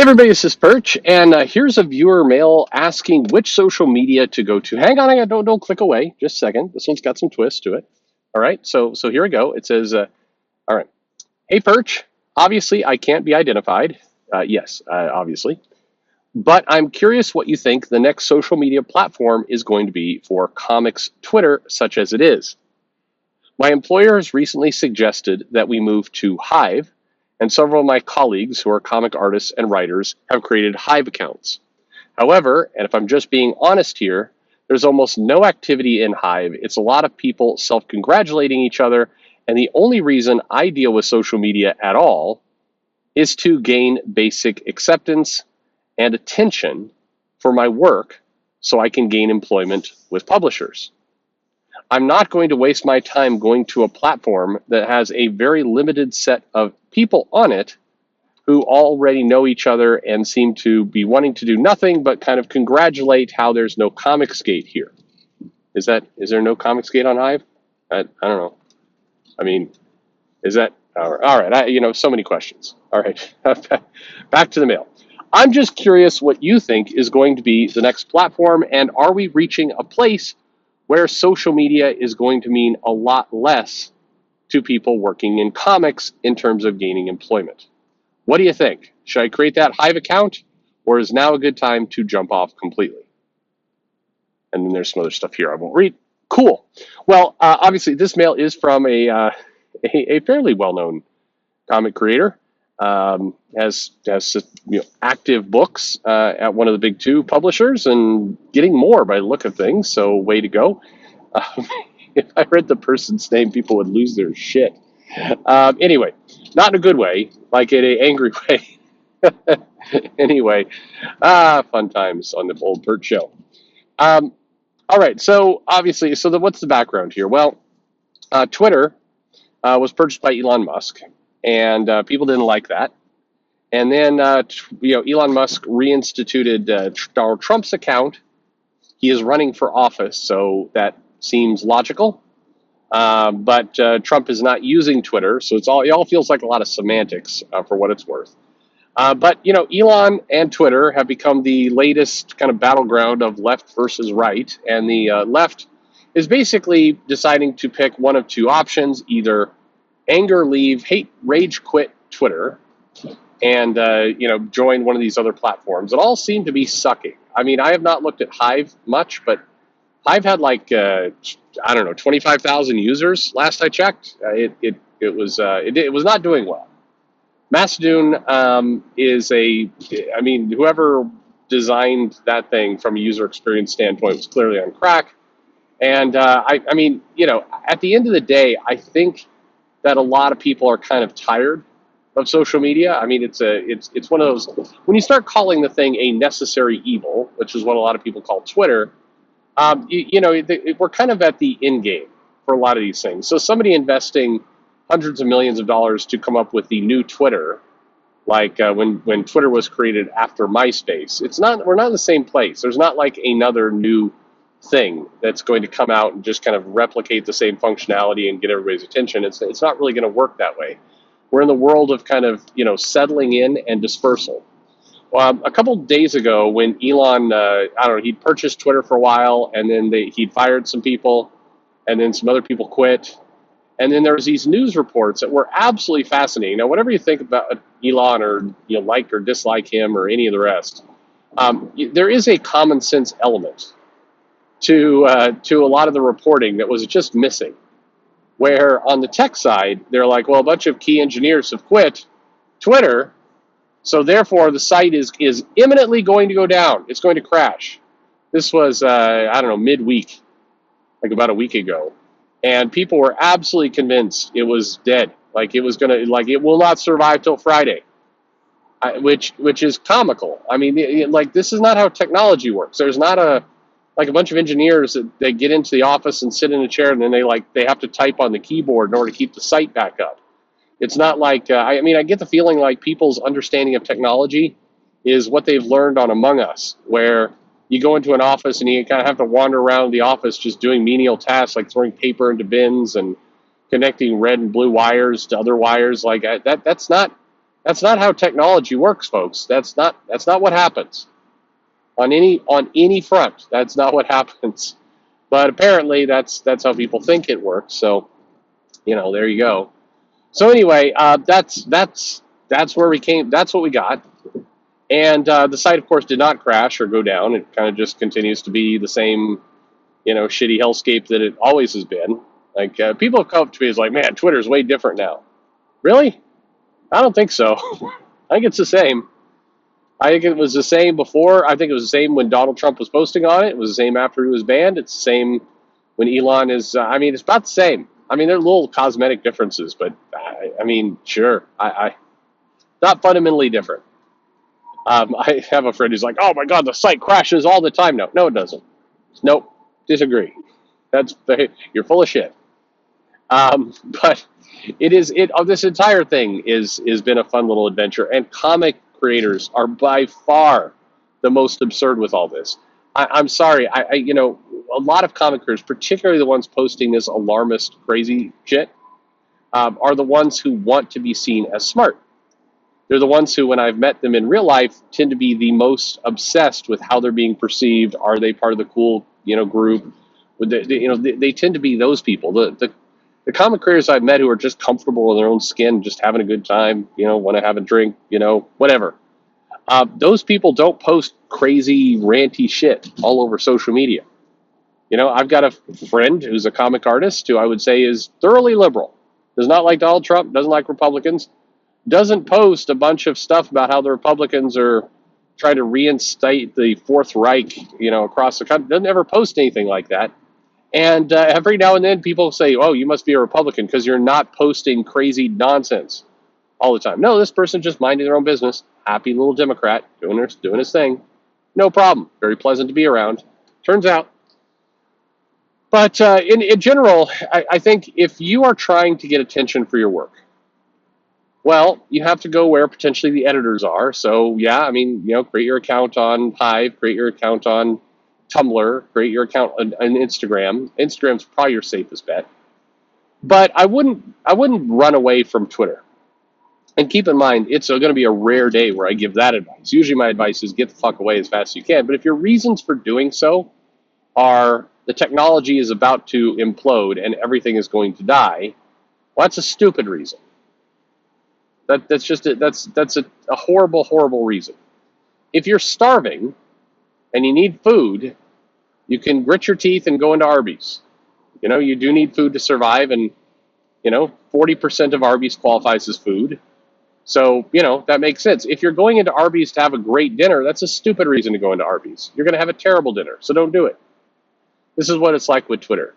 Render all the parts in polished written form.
Everybody, this is Perch, and here's a viewer mail asking which social media to go to. Hang on, don't click away. Just a second. This one's got some twist to it. All right, so here we go. It says, all right, hey Perch. Obviously, I can't be identified. Yes, obviously, but I'm curious what you think the next social media platform is going to be for comics Twitter, such as it is. My employer has recently suggested that we move to Hive, and several of my colleagues who are comic artists and writers have created Hive accounts. However, and if I'm just being honest here, there's almost no activity in Hive. It's a lot of people self-congratulating each other, and the only reason I deal with social media at all is to gain basic acceptance and attention for my work so I can gain employment with publishers. I'm not going to waste my time going to a platform that has a very limited set of people on it who already know each other and seem to be wanting to do nothing but kind of congratulate how there's no Comicsgate here. Is there no Comicsgate on Hive? I don't know. I mean, is that all right? So many questions. All right, back to the mail. I'm just curious what you think is going to be the next platform, and are we reaching a place where social media is going to mean a lot less to people working in comics in terms of gaining employment? What do you think? Should I create that Hive account, or is now a good time to jump off completely? And then there's some other stuff here I won't read. Cool. Well, obviously this mail is from a fairly well-known comic creator. Has active books at one of the big two publishers and getting more by the look of things. So way to go. If I read the person's name, people would lose their shit. Anyway, not in a good way, like in an angry way. Anyway, fun times on the old Perch show. All right, so obviously, what's the background here? Well, Twitter was purchased by Elon Musk, and people didn't like that. And then, Elon Musk reinstituted Donald Trump's account. He is running for office, so that seems logical. But Trump is not using Twitter, so it all feels like a lot of semantics for what it's worth. But Elon and Twitter have become the latest kind of battleground of left versus right, and the left is basically deciding to pick one of two options: either anger, leave, hate, rage, quit Twitter, and join one of these other platforms that all seem to be sucking. I mean, I have not looked at Hive much, but Hive had 25,000 users last I checked. It was not doing well. Mastodon whoever designed that thing from a user experience standpoint was clearly on crack. And at the end of the day, I think that a lot of people are kind of tired of social media. I mean, it's one of those, when you start calling the thing a necessary evil, which is what a lot of people call Twitter, we're kind of at the end game for a lot of these things. So somebody investing hundreds of millions of dollars to come up with the new Twitter, like when Twitter was created after MySpace, we're not in the same place. There's not like another new thing that's going to come out and just kind of replicate the same functionality and get everybody's attention. It's not really going to work that way. We're in the world of kind of settling in and dispersal. A couple of days ago, when Elon, he'd purchased Twitter for a while, and then he'd fired some people, and then some other people quit. And then there was these news reports that were absolutely fascinating. Now, whatever you think about Elon, or like or dislike him or any of the rest, there is a common sense element to a lot of the reporting that was just missing. Where on the tech side, they're like, well, a bunch of key engineers have quit Twitter, so therefore the site is imminently going to go down. It's going to crash. This was midweek, like about a week ago. And people were absolutely convinced it was dead. It will not survive till Friday, which is comical. I mean, this is not how technology works. There's not a bunch of engineers that they get into the office and sit in a chair, and then they have to type on the keyboard in order to keep the site back up. It's not like, I get the feeling like people's understanding of technology is what they've learned on Among Us, where you go into an office and you kind of have to wander around the office just doing menial tasks like throwing paper into bins and connecting red and blue wires to other wires. That's not That's not how technology works, folks. That's not what happens on any front. That's not what happens. But apparently, that's how people think it works. So, there you go. So anyway, that's where we came. That's what we got. And the site, of course, did not crash or go down. It kind of just continues to be the same, shitty hellscape that it always has been. Like people have come up to me as like, man, Twitter's way different now. Really? I don't think so. I think it's the same. I think it was the same before. I think it was the same when Donald Trump was posting on it. It was the same after he was banned. It's the same when Elon is. It's about the same. There are little cosmetic differences, but sure. I not fundamentally different. I have a friend who's like, "Oh my God, the site crashes all the time." No, it doesn't. Nope, disagree. You're full of shit. But it is this entire thing is been a fun little adventure, and comic creators are by far the most absurd with all this. I'm sorry, a lot of comic creators, particularly the ones posting this alarmist, crazy shit, are the ones who want to be seen as smart. They're the ones who, when I've met them in real life, tend to be the most obsessed with how they're being perceived. Are they part of the cool, group? They tend to be those people. The comic creators I've met who are just comfortable in their own skin, just having a good time, want to have a drink, whatever. Those people don't post crazy, ranty shit all over social media. I've got a friend who's a comic artist who I would say is thoroughly liberal, does not like Donald Trump, doesn't like Republicans, doesn't post a bunch of stuff about how the Republicans are trying to reinstate the Fourth Reich, across the country. Doesn't ever post anything like that. And every now and then people say, "Oh, you must be a Republican because you're not posting crazy nonsense all the time." No, this person just minding their own business. Happy little Democrat doing his thing. No problem. Very pleasant to be around. Turns out. But in general, I think if you are trying to get attention for your work, well, you have to go where potentially the editors are. So yeah, create your account on Hive, create your account on Tumblr, create your account on Instagram. Instagram's probably your safest bet. But I wouldn't run away from Twitter. And keep in mind, it's going to be a rare day where I give that advice. Usually my advice is get the fuck away as fast as you can. But if your reasons for doing so are the technology is about to implode and everything is going to die, well, that's a stupid reason. That's a horrible, horrible reason. If you're starving and you need food, you can grit your teeth and go into Arby's. You do need food to survive, and 40% of Arby's qualifies as food. So, that makes sense. If you're going into Arby's to have a great dinner, that's a stupid reason to go into Arby's. You're going to have a terrible dinner, so don't do it. This is what it's like with Twitter.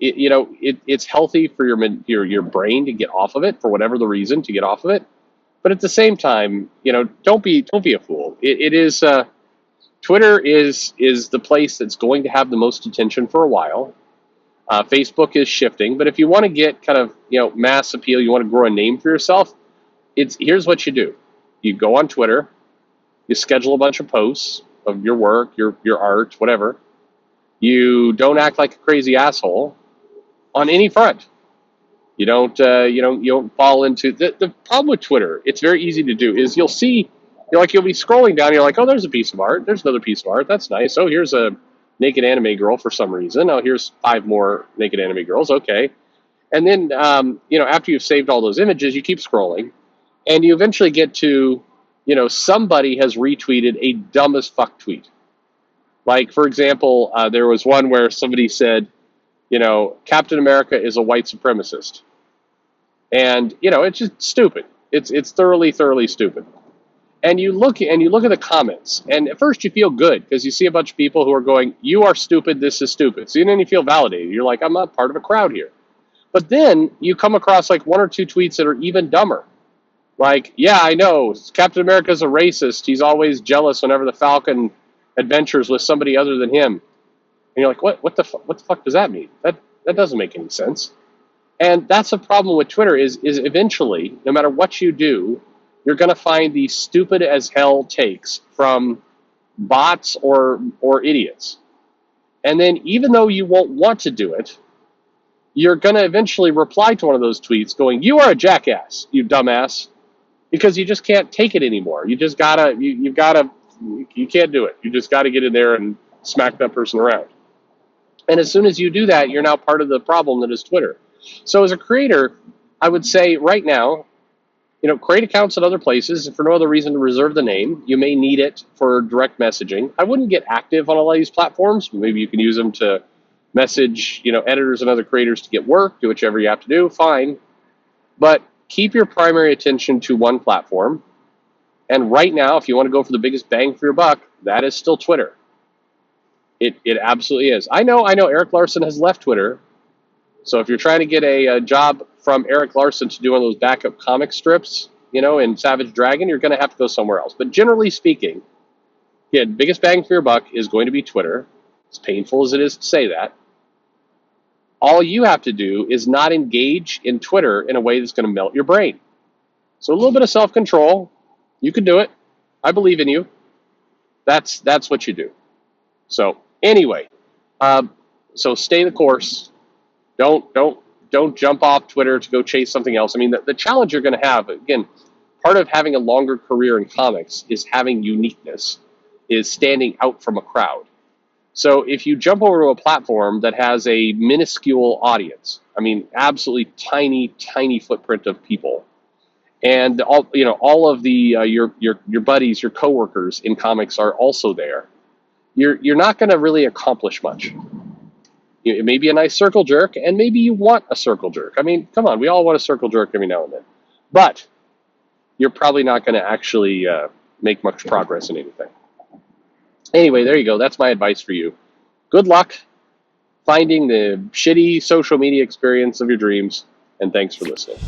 It's healthy for your brain to get off of it for whatever the reason to get off of it. But at the same time, don't be a fool. It is Twitter is the place that's going to have the most attention for a while. Facebook is shifting, but if you want to get kind of mass appeal, you want to grow a name for yourself. Here's what you do: you go on Twitter, you schedule a bunch of posts of your work, your art, whatever. You don't act like a crazy asshole on any front. You don't fall into the problem with Twitter. It's very easy to do. Is you'll be scrolling down. You're like, oh, there's a piece of art. There's another piece of art. That's nice. Oh, here's a naked anime girl for some reason. Oh, here's 5 more naked anime girls. Okay, and then after you've saved all those images, you keep scrolling, and you eventually get to somebody has retweeted a dumb as fuck tweet. Like, for example, there was one where somebody said, Captain America is a white supremacist. And, it's just stupid. It's thoroughly, thoroughly stupid. And you look at the comments, and at first you feel good because you see a bunch of people who are going, you are stupid, this is stupid. So then you feel validated. You're like, I'm not part of a crowd here. But then you come across like 1 or 2 tweets that are even dumber. Like, yeah, I know, Captain America's a racist. He's always jealous whenever the Falcon adventures with somebody other than him. And you're like, what the fuck does that mean? That doesn't make any sense. And that's a problem with Twitter is eventually, no matter what you do, you're going to find these stupid as hell takes from bots or idiots. And then even though you won't want to do it, you're going to eventually reply to one of those tweets going, you are a jackass, you dumbass. because you just can't take it anymore. You just gotta, you can't do it. You just gotta get in there and smack that person around. And as soon as you do that, you're now part of the problem that is Twitter. So as a creator, I would say right now, create accounts at other places. For no other reason to reserve the name. You may need it for direct messaging. I wouldn't get active on a lot of these platforms. Maybe you can use them to message, editors and other creators to get work, do whichever you have to do, fine. But keep your primary attention to one platform. And right now, if you want to go for the biggest bang for your buck, that is still Twitter. It absolutely is. I know Eric Larson has left Twitter. So if you're trying to get a job from Eric Larson to do one of those backup comic strips, in Savage Dragon, you're going to have to go somewhere else. But generally speaking, biggest bang for your buck is going to be Twitter. As painful as it is to say that. All you have to do is not engage in Twitter in a way that's going to melt your brain. So a little bit of self-control. You can do it. I believe in you. That's what you do. So anyway, so stay the course. Don't jump off Twitter to go chase something else. I mean, the challenge you're going to have, again, part of having a longer career in comics is having uniqueness, is standing out from a crowd. So if you jump over to a platform that has a minuscule audience, I mean, absolutely tiny, tiny footprint of people, and all of the your buddies, your coworkers in comics are also there, you're not going to really accomplish much. It may be a nice circle jerk, and maybe you want a circle jerk. I mean, come on, we all want a circle jerk every now and then. But you're probably not going to actually make much progress in anything. Anyway, there you go. That's my advice for you. Good luck finding the shitty social media experience of your dreams, and thanks for listening.